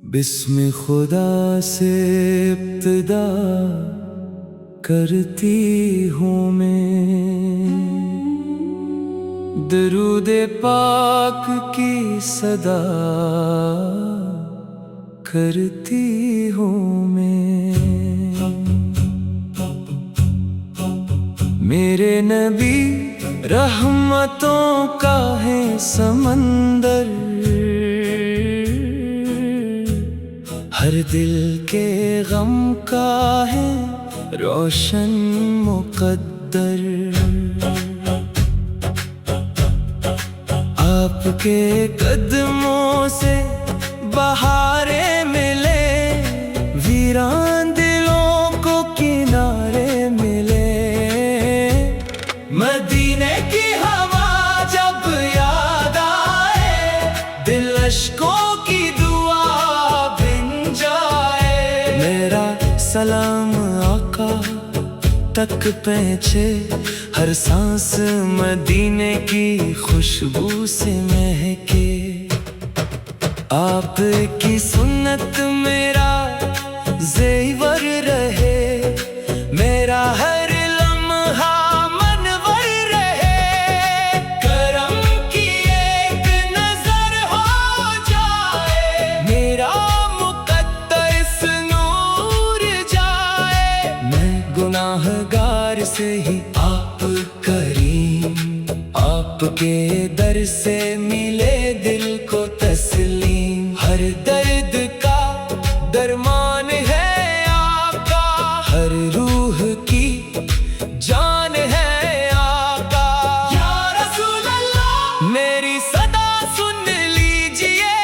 بسم خدا سے ابتدا کرتی ہوں میں، درود پاک کی صدا کرتی ہوں میں۔ میرے نبی رحمتوں کا ہے سمندر، ہر دل کے غم کا ہے روشن مقدر۔ آپ کے قدموں سے بہاریں ملے، ویران دلوں کو کنارے ملے۔ مدینے کی ہوا جب یاد آئے، دل اشکوں کی دعا بن جائے۔ میرا سلام آقا تک پہنچے، ہر سانس مدینے کی خوشبو سے مہکے۔ آپ کی سنت میرا زیور رہے، میرا ہر لمحہ منور رہے۔ کرم کی ایک نظر ہو جائے، میرا مقدس نور جائے۔ میں گناہ گار سے ہی آپ کریم، آپ کے در سے ملے دل کو تسلیم۔ ہر درد کا درمان ہے آقا، ہر روح کی جان ہے آقا۔ یا رسول اللہ میری صدا سن لیجئے،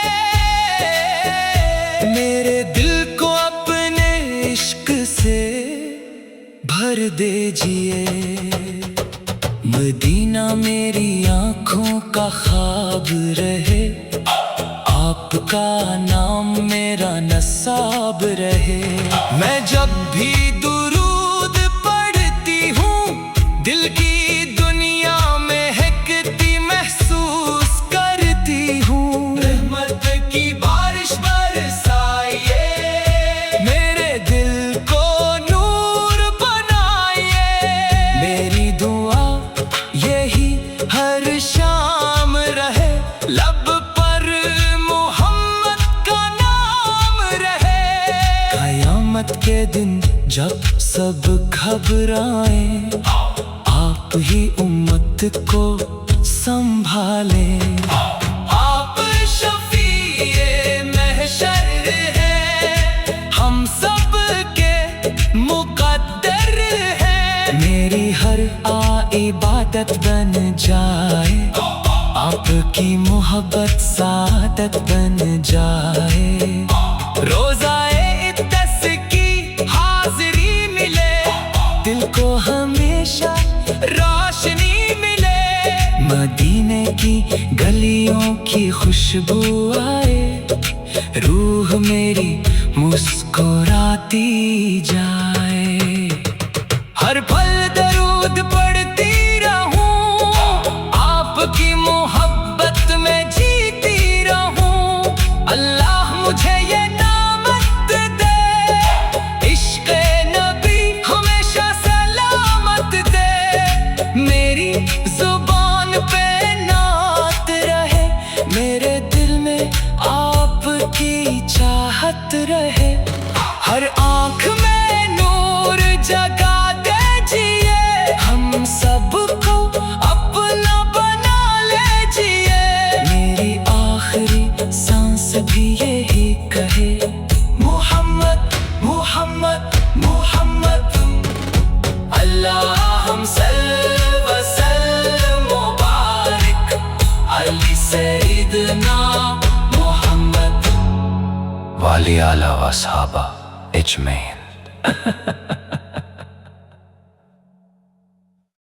میرے دل کو اپنے عشق سے بھر دیجئے۔ مدینہ میری آنکھوں کا خواب رہے، آپ کا نام میرا نصاب رہے۔ میں جب بھی درود پڑھتی ہوں، دل کی دنیا مہکتی محسوس کرتی ہوں۔ رحمت کی بارش برسائیے، میرے دل کو نور بنائیے۔ میری دعا یہی ہر شام رہے، لب پر محمد کا نام رہے۔ قیامت کے دن جب سب گھبرائیں، آپ ہی امت کو سنبھالیں۔ آپ شفیع محشر ہیں، ہم سب کے مقدر ہیں۔ میری ہر عبادت بن جائے، آپ کی محبت سعادت بن جائے۔ روزائے اقدس کی حاضری ملے، دل کو ہمیشہ روشنی ملے۔ مدینے کی گلیوں کی خوشبو آئے، روح میری مسکراتی جائے۔ ہر پل درود پڑھتی رہوں، آپ کی محبت میں جیتی رہوں۔ اللہ مجھے یہ نعمت دے، عشق نبی ہمیشہ سلامت دے۔ میری زبان پہ نعت رہے، میرے دل میں آپ کی چاہت رہے۔ ہر آنکھ میں نور جگا دیجئے، ہم سب کو اپنا بنا لیجئے۔ میری آخری سانس بھی یہی کہے، محمد محمد محمد۔ اللہم صل وسلم مبارک علی سیدنا محمد وعلی آلہ و صحابہ اجمعین۔